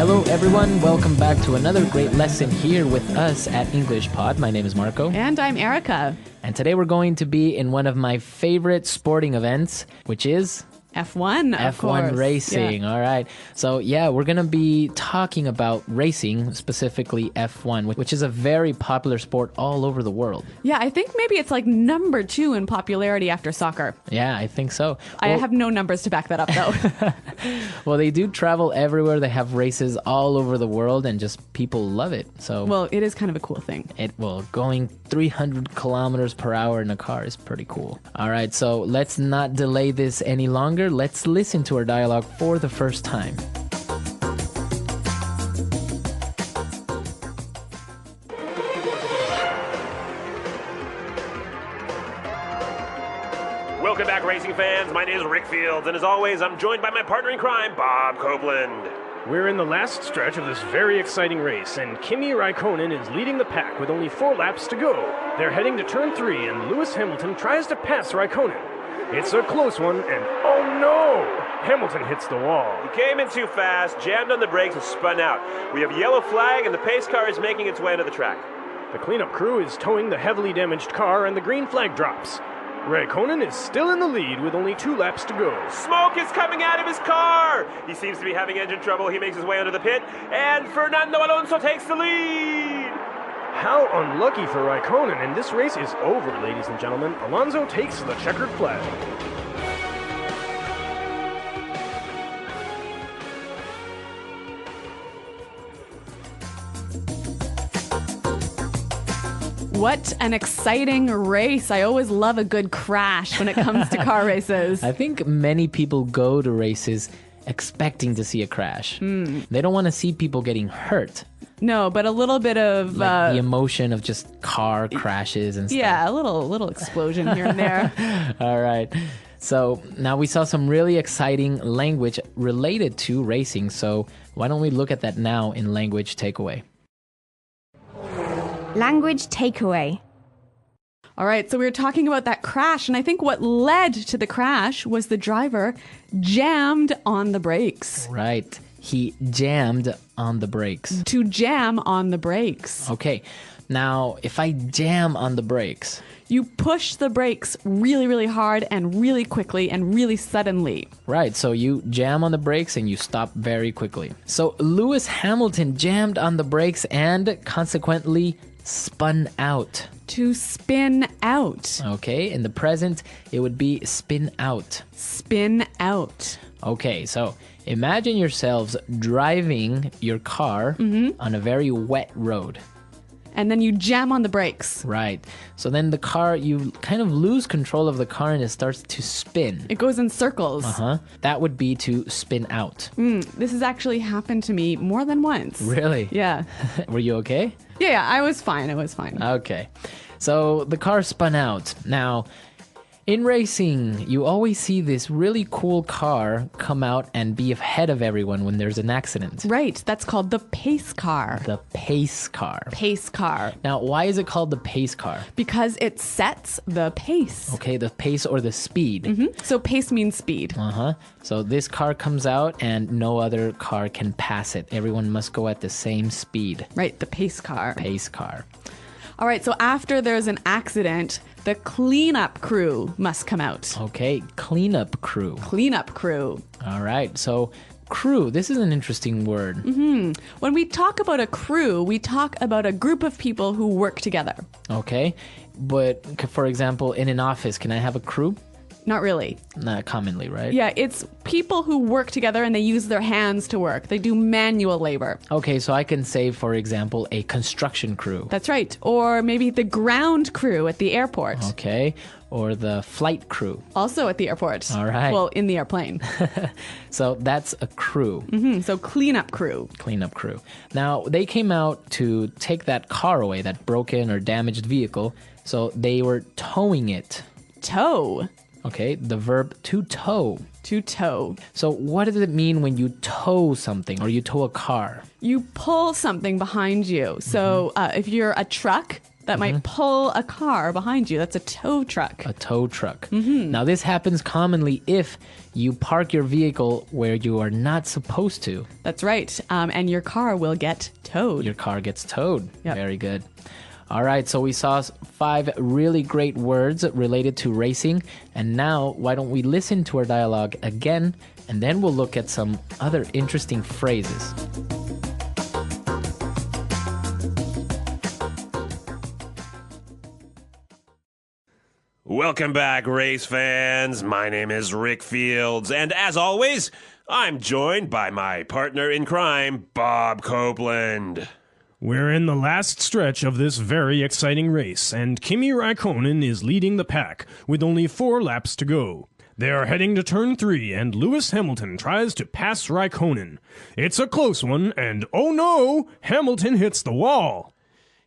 Hello everyone, welcome back to another great lesson here with us at English Pod. My name is Marco. And I'm Erica. And today we're going to be in one of my favorite sporting events, which is F1, of F1 course. racing. Yeah. All right. So we're going to be talking about racing, specifically F1, which is a very popular sport all over the world. Yeah, I think maybe it's like number 2 in popularity after soccer. Yeah, I think so. I have no numbers to back that up, though. Well, they do travel everywhere. They have races all over the world, and just people love it. So, Well, it is kind of a cool thing. Going 300 kilometers per hour in a car is pretty cool. All right, so let's not delay this any longer. Let's listen to our dialogue for the first time. Welcome back, racing fans. My name is Rick Fields, and as always, I'm joined by my partner in crime, Bob Copeland. We're in the last stretch of this very exciting race, and Kimi Raikkonen is leading the pack with only 4 laps to go. They're heading to turn 3, and Lewis Hamilton tries to pass Raikkonen. It's a close one, and oh no! Hamilton hits the wall. He came in too fast, jammed on the brakes, and spun out. We have a yellow flag, and the pace car is making its way into the track. The cleanup crew is towing the heavily damaged car, and the green flag drops. Raikkonen is still in the lead with only 2 laps to go. Smoke is coming out of his car! He seems to be having engine trouble. He makes his way under the pit, and Fernando Alonso takes the lead! How unlucky for Raikkonen, and this race is over, ladies and gentlemen. Alonso takes the checkered flag. What an exciting race. I always love a good crash when it comes to car races. I think many people go to races expecting to see a crash. They don't want to see people getting hurt. No, but a little bit of... Like the emotion of just car crashes and stuff. yeah, a little explosion here and there. All right. So now we saw some really exciting language related to racing. So why don't we look at that now in language takeaway? Language takeaway. All right, so we were talking about that crash, and I think what led to the crash was the driver jammed on the brakes. Right. He jammed on the brakes. To jam on the brakes. Okay. Now, if I jam on the brakes... You push the brakes really, really hard and really quickly and really suddenly. Right, so you jam on the brakes and you stop very quickly. So Lewis Hamilton jammed on the brakes and consequently spun out. To spin out. Okay, in the present, it would be spin out. Spin out. Okay, so imagine yourselves driving your car on a very wet road. And then you jam on the brakes. Right. So then the car, you kind of lose control of the car and it starts to spin. It goes in circles. That would be to spin out. This has actually happened to me more than once. Really? Yeah. Were you okay? Yeah, I was fine. Okay. So the car spun out. Now, in racing, you always see this really cool car come out and be ahead of everyone when there's an accident. Right. That's called the pace car. The pace car. Pace car. Now, why is it called the pace car? Because it sets the pace. Okay, the pace or the speed. So pace means speed. So this car comes out and no other car can pass it. Everyone must go at the same speed. Right, the pace car. Pace car. All right, so after there's an accident, the cleanup crew must come out. Okay, cleanup crew. Cleanup crew. All right, so crew, this is an interesting word. When we talk about a crew, we talk about a group of people who work together. Okay, but for example, in an office, can I have a crew? Not really. Not commonly, right? Yeah, it's people who work together and they use their hands to work. They do manual labor. Okay, so I can say, for example, a construction crew. That's right. Or maybe the ground crew at the airport. Okay, or the flight crew. Also at the airport. All right. Well, in the airplane. So that's a crew. So cleanup crew. Cleanup crew. Now, they came out to take that car away, that broken or damaged vehicle. So they were towing it. Tow. Okay, the verb to tow. To tow. So what does it mean when you tow something or you tow a car? You pull something behind you. So if you're a truck, that might pull a car behind you. That's a tow truck. A tow truck. Now, this happens commonly if you park your vehicle where you are not supposed to. That's right. And your car will get towed. Your car gets towed. Yep. Very good. All right, so we saw 5 really great words related to racing. And now, why don't we listen to our dialogue again, and then we'll look at some other interesting phrases. Welcome back, race fans. My name is Rick Fields, and as always, I'm joined by my partner in crime, Bob Copeland. We're in the last stretch of this very exciting race, and Kimi Raikkonen is leading the pack with only 4 laps to go. They are heading to turn 3, and Lewis Hamilton tries to pass Raikkonen. It's a close one, and oh no, Hamilton hits the wall.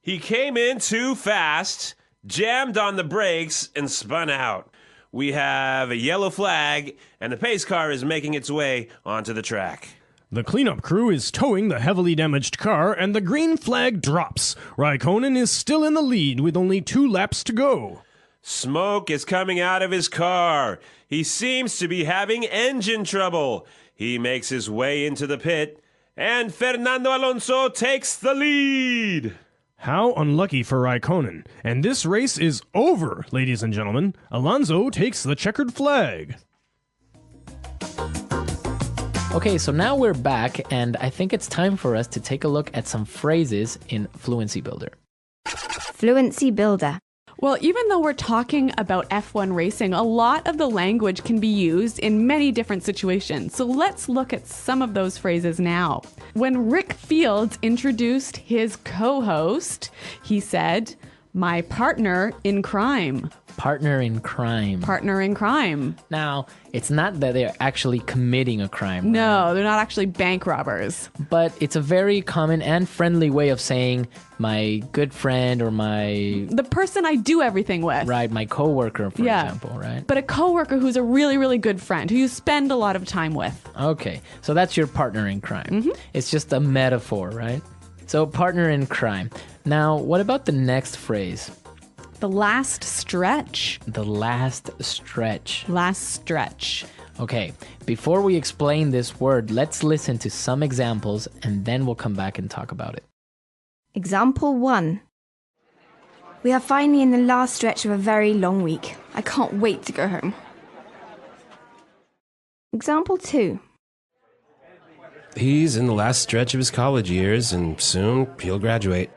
He came in too fast, jammed on the brakes, and spun out. We have a yellow flag, and the pace car is making its way onto the track. The cleanup crew is towing the heavily damaged car, and the green flag drops. Raikkonen is still in the lead with only 2 laps to go. Smoke is coming out of his car. He seems to be having engine trouble. He makes his way into the pit, and Fernando Alonso takes the lead. How unlucky for Raikkonen. And this race is over, ladies and gentlemen. Alonso takes the checkered flag. Okay, so now we're back, and I think it's time for us to take a look at some phrases in Fluency Builder. Fluency Builder. Well, even though we're talking about F1 racing, a lot of the language can be used in many different situations. So let's look at some of those phrases now. When Rick Fields introduced his co-host, he said, "My partner in crime." Partner in crime. Partner in crime. Now, it's not that they're actually committing a crime. No, they're not actually bank robbers. But it's a very common and friendly way of saying my good friend or The person I do everything with. right, my coworker, for example, right? But a coworker who's a really, really good friend, who you spend a lot of time with. Okay, so that's your partner in crime. It's just a metaphor, right? So partner in crime. Now, what about the next phrase? The last stretch. The last stretch. Last stretch. Okay, before we explain this word, let's listen to some examples and then we'll come back and talk about it. Example 1. We are finally in the last stretch of a very long week. I can't wait to go home. Example 2. He's in the last stretch of his college years, and soon he'll graduate.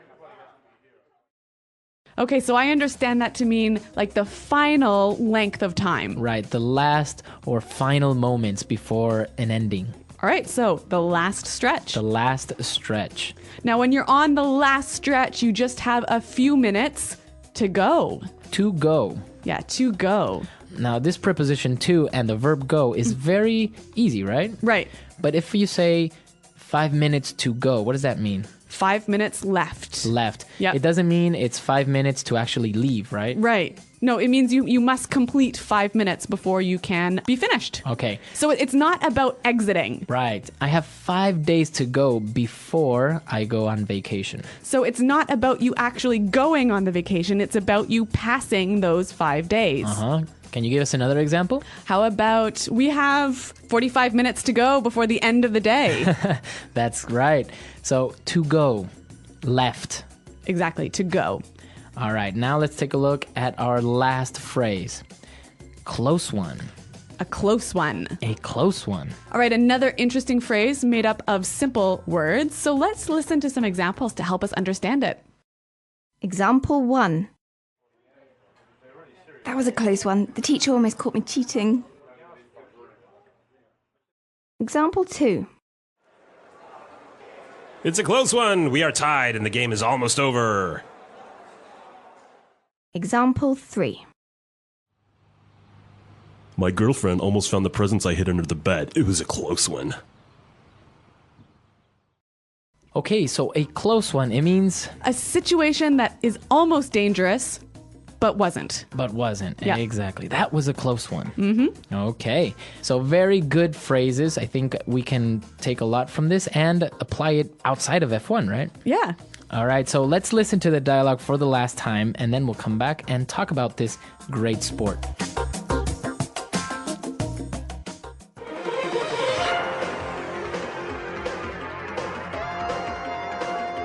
Okay, so I understand that to mean like the final length of time. Right, the last or final moments before an ending. All right, so the last stretch. The last stretch. Now, when you're on the last stretch, you just have a few minutes to go. To go. Yeah, to go. Now, this preposition to and the verb go is very easy, right? Right. But if you say 5 minutes to go, what does that mean? 5 minutes left. Left. Yep. It doesn't mean it's 5 minutes to actually leave, right? Right. No, it means you must complete 5 minutes before you can be finished. Okay. So it's not about exiting. Right. I have 5 days to go before I go on vacation. So it's not about you actually going on the vacation. It's about you passing those 5 days. Uh-huh. Can you give us another example? How about we have 45 minutes to go before the end of the day? That's right. So, to go, left. Exactly, to go. All right, now let's take a look at our last phrase. Close one. A close one. A close one. All right, another interesting phrase made up of simple words. So let's listen to some examples to help us understand it. Example 1. That was a close one. The teacher almost caught me cheating. Example 2. It's a close one. We are tied, and the game is almost over. Example 3. My girlfriend almost found the presents I hid under the bed. It was a close one. Okay, so a close one, it means... A situation that is almost dangerous, but wasn't. But wasn't. Yeah. Exactly. That was a close one. Mm-hmm. Okay. So very good phrases. I think we can take a lot from this and apply it outside of F1, right? Yeah. All right, so let's listen to the dialogue for the last time, and then we'll come back and talk about this great sport.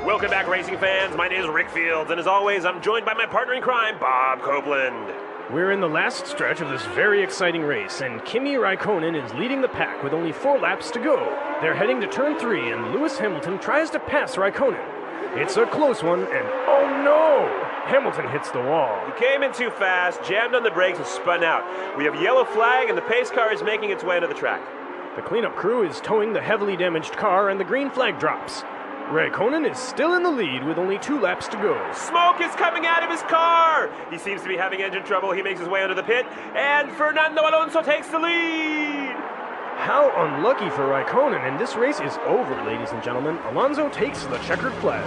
Welcome back, racing fans. My name is Rick Fields, and as always, I'm joined by my partner in crime, Bob Copeland. We're in the last stretch of this very exciting race, and Kimi Raikkonen is leading the pack with only 4 laps to go. They're heading to turn 3, and Lewis Hamilton tries to pass Raikkonen. It's a close one, and oh no! Hamilton hits the wall. He came in too fast, jammed on the brakes, and spun out. We have a yellow flag, and the pace car is making its way into the track. The cleanup crew is towing the heavily damaged car, and the green flag drops. Raikkonen is still in the lead with only 2 laps to go. Smoke is coming out of his car! He seems to be having engine trouble. He makes his way under the pit, and Fernando Alonso takes the lead! How unlucky for Raikkonen, and this race is over, ladies and gentlemen. Alonso takes the checkered flag.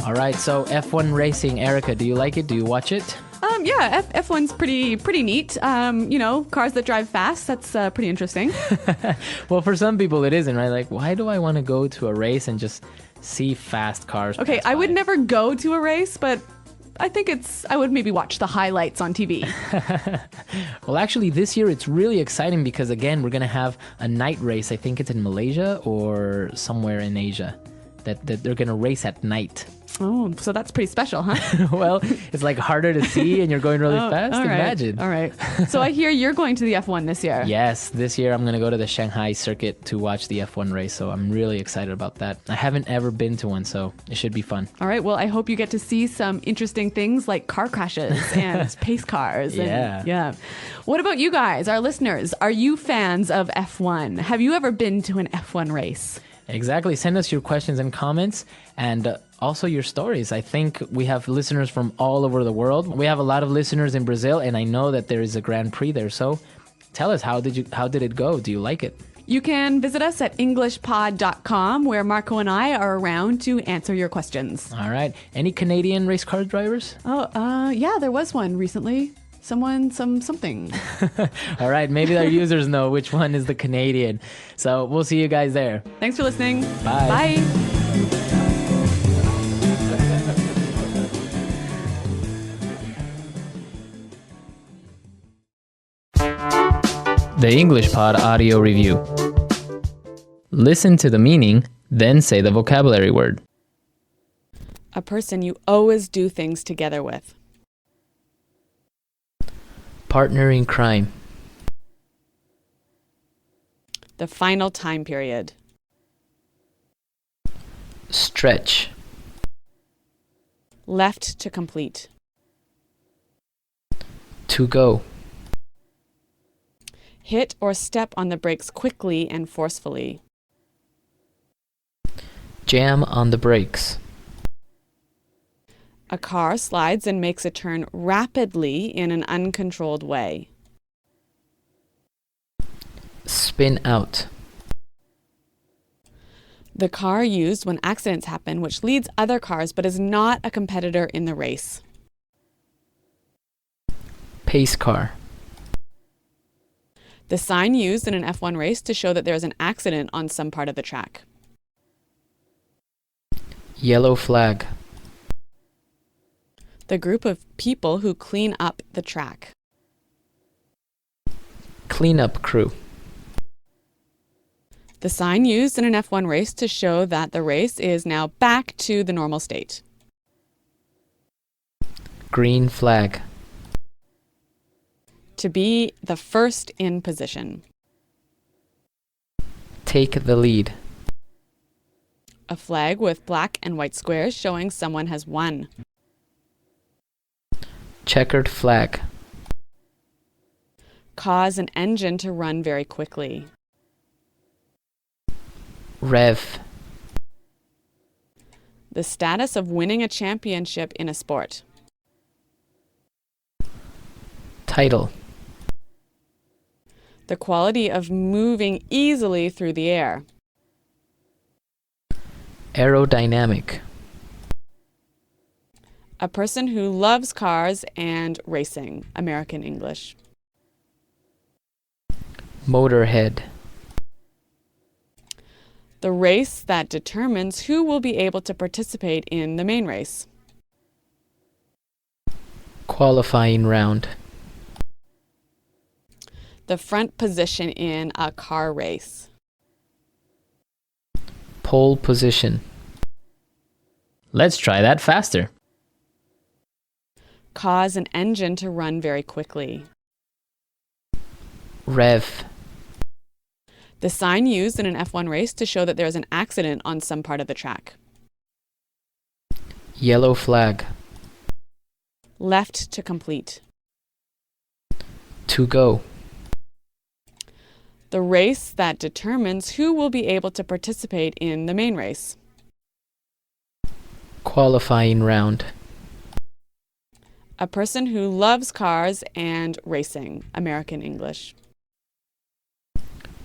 All right, so F1 racing, Erica, do you like it? Do you watch it? Yeah, F1's pretty neat. Cars that drive fast, that's pretty interesting. Well, for some people it isn't, right? Like, why do I want to go to a race and just see fast cars? Okay, I would never go to a race, but I think I would maybe watch the highlights on TV. Well, actually, this year it's really exciting because, again, we're going to have a night race. I think it's in Malaysia or somewhere in Asia that they're going to race at night. Oh, so that's pretty special, huh? Well, it's like harder to see and you're going really fast. All right. Imagine. All right. So I hear you're going to the F1 this year. Yes, this year I'm going to go to the Shanghai circuit to watch the F1 race. So I'm really excited about that. I haven't ever been to one, so it should be fun. All right. Well, I hope you get to see some interesting things like car crashes and pace cars. Yeah. What about you guys, our listeners? Are you fans of F1? Have you ever been to an F1 race? Exactly. Send us your questions and comments and also your stories. I think we have listeners from all over the world. We have a lot of listeners in Brazil, and I know that there is a Grand Prix there. So tell us, how did it go? Do you like it? You can visit us at englishpod.com, where Marco and I are around to answer your questions. All right. Any Canadian race car drivers? Yeah, there was one recently. Something. All right. Maybe our users know which one is the Canadian. So we'll see you guys there. Thanks for listening. Bye. Bye. The English Pod audio review. Listen to the meaning, then say the vocabulary word. A person you always do things together with. Partner in crime. The final time period. Stretch. Left to complete. To go. Hit or step on the brakes quickly and forcefully. Jam on the brakes. A car slides and makes a turn rapidly in an uncontrolled way. Spin out. The car used when accidents happen, which leads other cars but is not a competitor in the race. Pace car. The sign used in an F1 race to show that there is an accident on some part of the track. Yellow flag. The group of people who clean up the track. Cleanup crew. The sign used in an F1 race to show that the race is now back to the normal state. Green flag. To be the first in position. Take the lead. A flag with black and white squares showing someone has won. Checkered flag. Cause an engine to run very quickly. Rev. The status of winning a championship in a sport. Title. The quality of moving easily through the air. Aerodynamic. A person who loves cars and racing. American English. Motorhead. The race that determines who will be able to participate in the main race. Qualifying round. The front position in a car race. Pole position. Let's try that faster. Cause an engine to run very quickly. Rev. The sign used in an F1 race to show that there is an accident on some part of the track. Yellow flag. Left to complete. To go. The race that determines who will be able to participate in the main race. Qualifying round. A person who loves cars and racing. American English.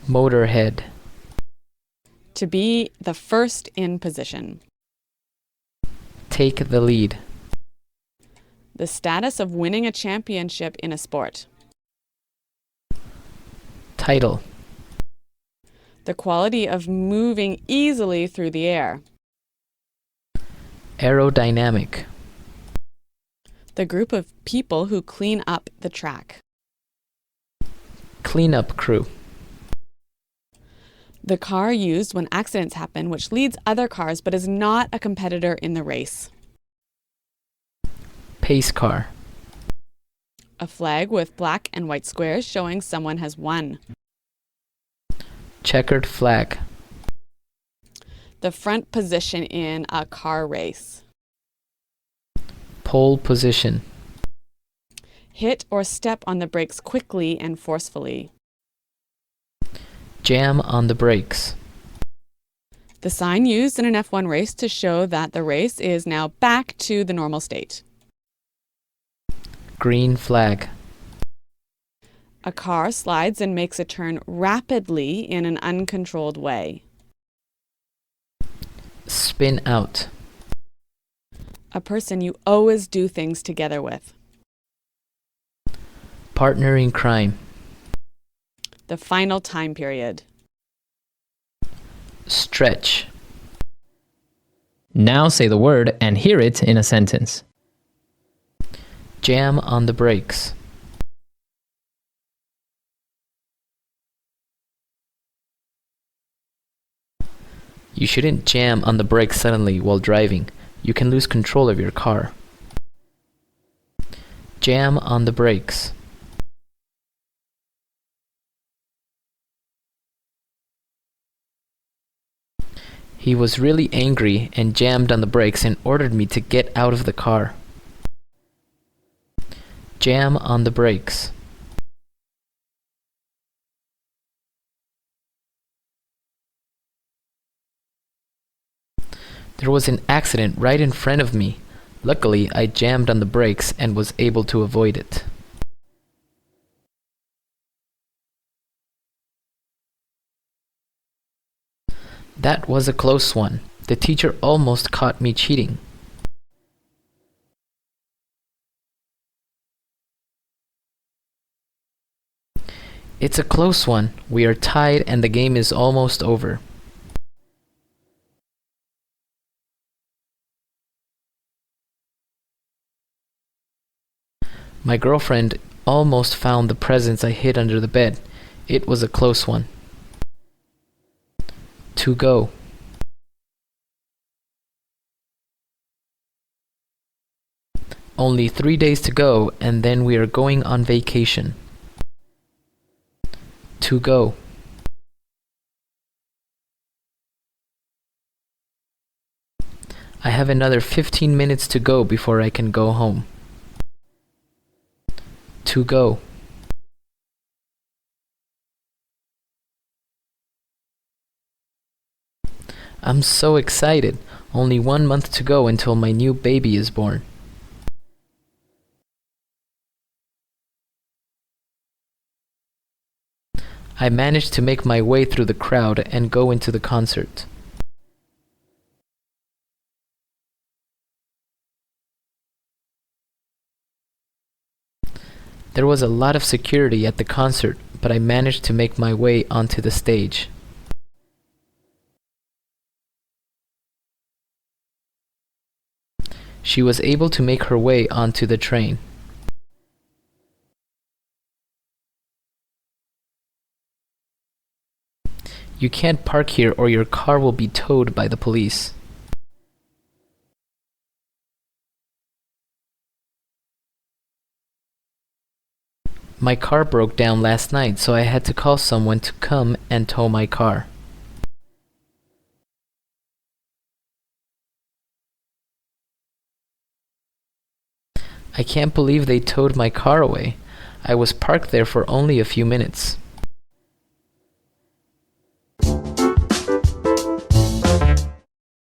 Motorhead. To be the first in position. Take the lead. The status of winning a championship in a sport. Title. The quality of moving easily through the air. Aerodynamic. The group of people who clean up the track. Cleanup crew. The car used when accidents happen, which leads other cars but is not a competitor in the race. Pace car. A flag with black and white squares showing someone has won. Checkered flag. The front position in a car race. Pole position. Hit or step on the brakes quickly and forcefully. Jam on the brakes. The sign used in an F1 race to show that the race is now back to the normal state. Green flag. A car slides and makes a turn rapidly in an uncontrolled way. Spin out. A person you always do things together with. Partner in crime. The final time period. Stretch. Now say the word and hear it in a sentence. Jam on the brakes. You shouldn't jam on the brakes suddenly while driving. You can lose control of your car. Jam on the brakes. He was really angry and jammed on the brakes and ordered me to get out of the car. Jam on the brakes. There was an accident right in front of me. Luckily, I jammed on the brakes and was able to avoid it. That was a close one. The teacher almost caught me cheating. It's a close one. We are tied and the game is almost over. My girlfriend almost found the presents I hid under the bed. It was a close one. To go. Only 3 days to go and then we are going on vacation. To go. I have another 15 minutes to go before I can go home. To go. I'm so excited. Only 1 month to go until my new baby is born. I managed to make my way through the crowd and go into the concert. There was a lot of security at the concert, but I managed to make my way onto the stage. She was able to make her way onto the train. You can't park here or your car will be towed by the police. My car broke down last night, so I had to call someone to come and tow my car. I can't believe they towed my car away. I was parked there for only a few minutes.